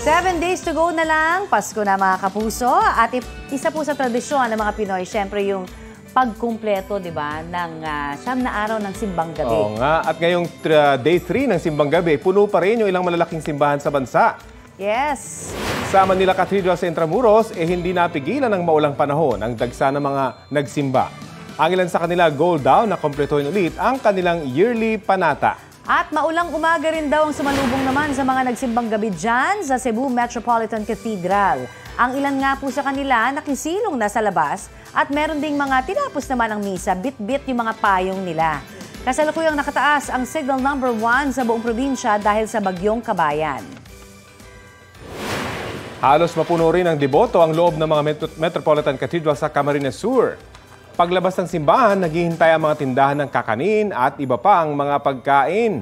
7 days to go na lang, Pasko na mga kapuso. At isa po sa tradisyon ng mga Pinoy, syempre yung pagkumpleto, di ba, ng siyam na araw ng simbang gabi. Oo nga. At ngayong day 3 ng simbang gabi, puno pa rin yung ilang malalaking simbahan sa bansa. Yes. Sa Manila Cathedral sa Intramuros, hindi napigilan ng maulang panahon ang dagsa ng mga nagsimba. Ang ilan sa kanila goal down na kumpletuhin ulit ang kanilang yearly panata. At maulang umaga rin daw ang sumalubong naman sa mga nagsimbang gabi dyan sa Cebu Metropolitan Cathedral. Ang ilan nga po sa kanila nakisilong na sa labas at meron ding mga tinapos naman ang misa, bit-bit yung mga payong nila. Kasalukuyang nakataas ang signal number 1 sa buong probinsya dahil sa bagyong Kabayan. Halos mapuno rin ang deboto ang loob ng mga Metropolitan Cathedral sa Camarines Sur. Paglabas ng simbahan, naghihintay ang mga tindahan ng kakanin at iba pang mga pagkain.